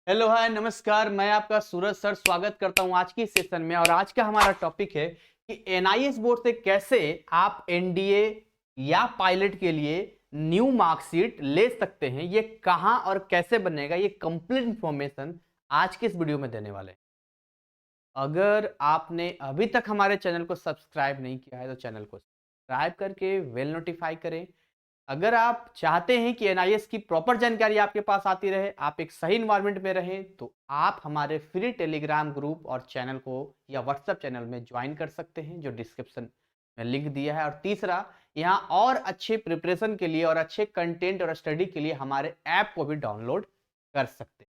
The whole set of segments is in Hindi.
हेलो हाय नमस्कार। मैं आपका सूरज सर स्वागत करता हूं आज की सेशन में। और आज का हमारा टॉपिक है कि एनआईएस बोर्ड से कैसे आप एनडीए या पायलट के लिए न्यू मार्कशीट ले सकते हैं, ये कहां और कैसे बनेगा, ये कंप्लीट इंफॉर्मेशन आज के इस वीडियो में देने वाले हैं। अगर आपने अभी तक हमारे चैनल को सब्सक्राइब नहीं किया है तो चैनल को सब्सक्राइब करके वेल नोटिफाई करें। अगर आप चाहते हैं कि एनआईएस की प्रॉपर जानकारी आपके पास आती रहे, आप एक सही इन्वायरमेंट में रहें, तो आप हमारे फ्री टेलीग्राम ग्रुप और चैनल को या व्हाट्सएप चैनल में ज्वाइन कर सकते हैं, जो डिस्क्रिप्शन में लिंक दिया है। और तीसरा, यहाँ और अच्छे प्रिपरेशन के लिए और अच्छे कंटेंट और स्टडी के लिए हमारे ऐप को भी डाउनलोड कर सकते हैं।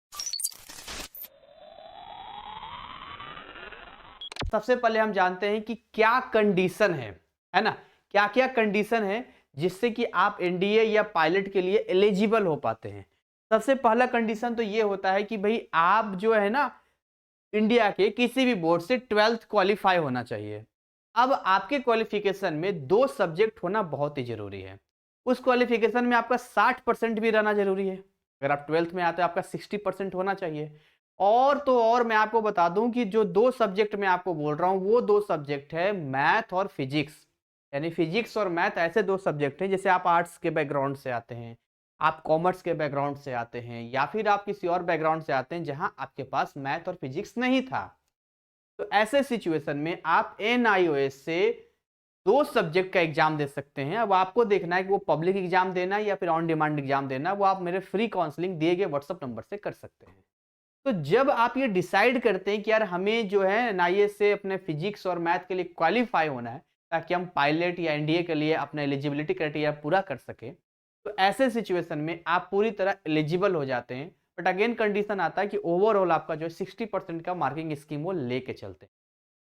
सबसे पहले हम जानते हैं कि क्या कंडीशन है ना, क्या क्या कंडीशन है जिससे कि आप एनडीए या पायलट के लिए एलिजिबल हो पाते हैं। सबसे पहला कंडीशन तो ये होता है कि भाई आप जो है ना, इंडिया के किसी भी बोर्ड से 12th क्वालिफाई होना चाहिए। अब आपके क्वालिफिकेशन में 2 सब्जेक्ट होना बहुत ही जरूरी है। उस क्वालिफिकेशन में आपका 60% भी रहना जरूरी है। अगर आप 12th में आते हो आपका 60% होना चाहिए। और तो और मैं आपको बता दूं कि जो 2 सब्जेक्ट मैं आपको बोल रहा हूं वो 2 सब्जेक्ट है मैथ और फिजिक्स। यानी फिजिक्स और मैथ ऐसे 2 सब्जेक्ट हैं, जैसे आप आर्ट्स के बैकग्राउंड से आते हैं, आप कॉमर्स के बैकग्राउंड से आते हैं, या फिर आप किसी और बैकग्राउंड से आते हैं जहां आपके पास मैथ और फिजिक्स नहीं था। तो ऐसे सिचुएशन में आप एनआईओएस से 2 सब्जेक्ट का एग्जाम दे सकते हैं। अब आपको देखना है कि वो पब्लिक एग्जाम देना है या फिर ऑन डिमांड एग्जाम देना है, वो आप मेरे फ्री काउंसलिंग दिए गए व्हाट्सएप नंबर से कर सकते हैं। तो जब आप ये डिसाइड करते हैं कि यार हमें जो है एनआईएस से अपने फिजिक्स और मैथ के लिए क्वालिफाई होना है, ताकि हम पायलट या एनडीए के लिए अपना एलिजिबिलिटी क्राइटेरिया पूरा कर सके, तो ऐसे सिचुएशन में आप पूरी तरह एलिजिबल हो जाते हैं। बट अगेन कंडीशन आता है कि ओवरऑल आपका जो 60% का मार्किंग स्कीम वो लेके चलते हैं।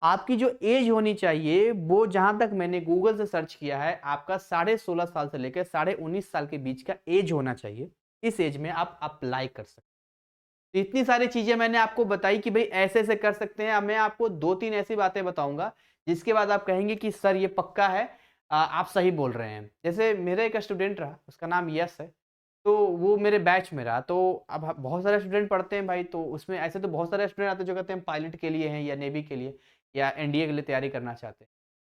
आपकी जो एज होनी चाहिए वो, जहां तक मैंने गूगल से सर्च किया है, आपका 16.5 साल से लेकर 19.5 साल के बीच का एज होना चाहिए। इस एज में आप अप्लाई कर सकते हैं। तो इतनी सारी चीजें मैंने आपको बताई कि भाई ऐसे ऐसे कर सकते हैं। अब मैं आपको 2-3 ऐसी बातें बताऊंगा जिसके बाद आप कहेंगे कि सर ये पक्का है, आप सही बोल रहे हैं। जैसे मेरा एक स्टूडेंट रहा, उसका नाम यश है, तो वो मेरे बैच में रहा। तो अब बहुत सारे स्टूडेंट पढ़ते हैं भाई, तो उसमें ऐसे तो बहुत सारे स्टूडेंट आते हैं जो कहते हैं पायलट के लिए हैं या नेवी के लिए या एनडीए के लिए तैयारी करना चाहते हैं।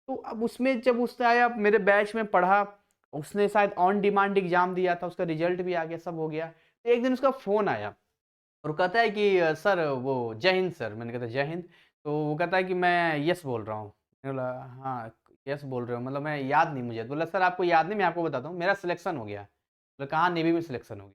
तो अब उसमें जब उसने आया मेरे बैच में पढ़ा, उसने शायद ऑन डिमांड एग्जाम दिया था, उसका रिजल्ट भी आ गया, सब हो गया। तो एक दिन उसका फोन आया और वो कहता है कि सर वो जय हिंद सर। मैंने कहा जय हिंद। तो वो कहता है कि मैं यस बोल रहा हूँ। मैंने बोला हाँ यस बोल रहे हो, मतलब मैं याद नहीं मुझे। तो बोला सर आपको याद नहीं, मैं आपको बताता हूँ, मेरा सिलेक्शन हो गया। बोला कहाँ, नेवी में सिलेक्शन हो गया।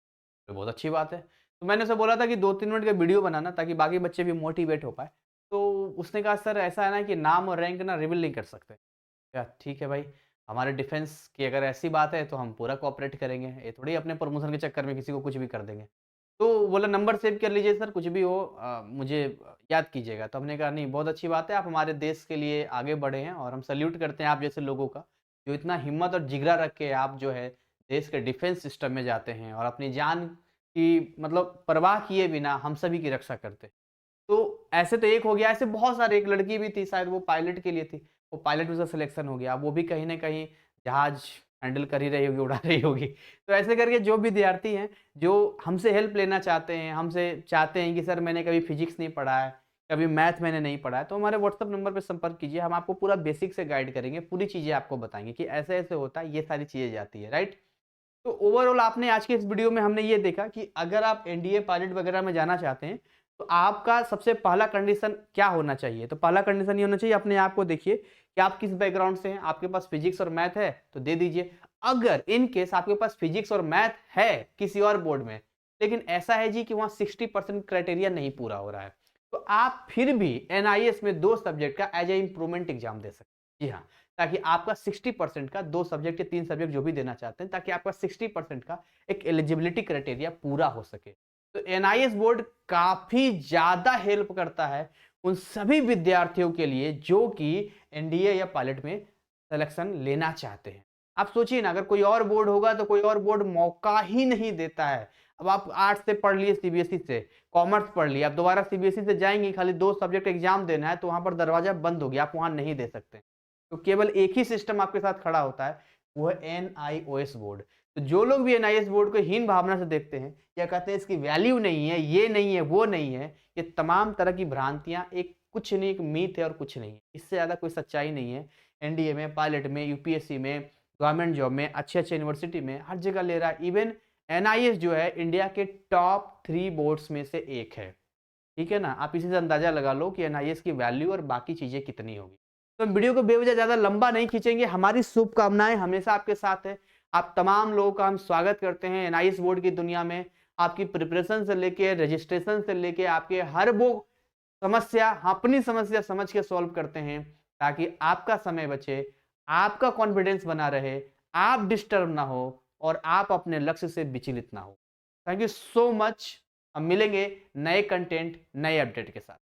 तो बहुत अच्छी बात है। तो मैंने उसे बोला था कि 2-3 मिनट का वीडियो बनाना ताकि बाकी बच्चे भी मोटिवेट हो पाए। तो उसने कहा सर ऐसा है ना कि नाम और रैंक ना रिवील नहीं कर सकते। क्या ठीक है भाई, हमारे डिफेंस की अगर ऐसी बात है तो हम पूरा कोऑपरेट करेंगे, ये थोड़ी अपने प्रमोशन के चक्कर में किसी को कुछ भी कर देंगे। तो बोला नंबर सेव कर लीजिए सर, कुछ भी हो मुझे याद कीजिएगा। तो हमने कहा नहीं बहुत अच्छी बात है, आप हमारे देश के लिए आगे बढ़े हैं और हम सैल्यूट करते हैं आप जैसे लोगों का, जो इतना हिम्मत और जिगरा रख के आप जो है देश के डिफेंस सिस्टम में जाते हैं और अपनी जान की मतलब परवाह किए बिना हम सभी की रक्षा करते हैं। तो ऐसे तो एक हो गया, ऐसे बहुत सारे। एक लड़की भी थी शायद, वो पायलट के लिए थी, वो पायलट में उसका सिलेक्शन हो गया। अब वो भी कहीं न कहीं जहाज हैंडल कर ही रही होगी, उड़ा रही होगी। तो ऐसे करके जो विद्यार्थी हैं, जो हमसे हेल्प लेना चाहते हैं, हमसे चाहते हैं कि सर मैंने कभी फिजिक्स नहीं पढ़ा है, कभी मैथ मैंने नहीं पढ़ा है, तो हमारे व्हाट्सएप नंबर पे संपर्क कीजिए। हम आपको पूरा बेसिक से गाइड करेंगे, पूरी चीज़ें आपको बताएँगे कि ऐसे-ऐसे होता है, ये सारी चीज़ें जाती है, राइट? तो ओवरऑल आपने आज के इस वीडियो में हमने ये देखा कि अगर आप एनडीए पायलट वगैरह में जाना चाहते हैं, तो आपका सबसे पहला कंडीशन क्या होना चाहिए। तो पहला कंडीशन ये होना चाहिए, अपने आप को देखिए कि आप किस बैकग्राउंड से हैं। आपके पास फिजिक्स और मैथ है तो दे दीजिए। अगर इन केस आपके पास फिजिक्स और मैथ है किसी और बोर्ड में, लेकिन ऐसा है जी कि वहां 60% क्राइटेरिया नहीं पूरा हो रहा है, तो आप फिर भी एनआईएस में 2 सब्जेक्ट का एज ए इंप्रूवमेंट एग्जाम दे सकते हैं। जी हाँ, ताकि आपका 60% का 2 सब्जेक्ट या 3 सब्जेक्ट जो भी देना चाहते हैं, ताकि आपका 60% का एक एलिजिबिलिटी क्राइटेरिया पूरा हो सके। तो एनआईएस बोर्ड काफी ज्यादा हेल्प करता है उन सभी विद्यार्थियों के लिए जो कि एनडीए या पायलट में सिलेक्शन लेना चाहते हैं। आप सोचिए ना, अगर कोई और बोर्ड होगा तो कोई और बोर्ड मौका ही नहीं देता है। अब आप आर्ट्स से पढ़ लिए, सीबीएसई से कॉमर्स पढ़ लिया, अब दोबारा सीबीएसई से जाएंगे, खाली 2 सब्जेक्ट एग्जाम देना है, तो वहां पर दरवाजा बंद हो गया, आप वहां नहीं दे सकते। तो केवल एक ही सिस्टम आपके साथ खड़ा होता है, वो है एनआईओएस बोर्ड। तो जो लोग भी एनआईएस बोर्ड को हीन भावना से देखते हैं या कहते हैं इसकी वैल्यू नहीं है, ये नहीं है, वो नहीं है, ये तमाम तरह की भ्रांतियां, एक कुछ नहीं, एक मीथ है और कुछ नहीं है, इससे ज़्यादा कोई सच्चाई नहीं है। एनडीए में, पायलट में, यूपीएससी में, गवर्नमेंट जॉब में, अच्छे अच्छे यूनिवर्सिटी में, हर जगह ले रहा है। इवन एनआईएस जो है इंडिया के टॉप 3 बोर्ड्स में से एक है। ठीक है ना, आप इसी से अंदाजा लगा लो कि एनआईएस की वैल्यू और बाकी चीजें कितनी होगी। तो हम वीडियो को बेवजह ज्यादा लंबा नहीं खींचेंगे, हमारी शुभकामनाएं हमेशा आपके साथ है। आप तमाम लोगों का हम स्वागत करते हैं एनआईएस बोर्ड की दुनिया में। आपकी प्रिपरेशन से लेके रजिस्ट्रेशन से लेके आपके हर वो समस्या, अपनी समस्या समझ के सॉल्व करते हैं, ताकि आपका समय बचे, आपका कॉन्फिडेंस बना रहे, आप डिस्टर्ब ना हो और आप अपने लक्ष्य से विचलित ना हो। Thank you so much. हम मिलेंगे नए कंटेंट, नए अपडेट के साथ।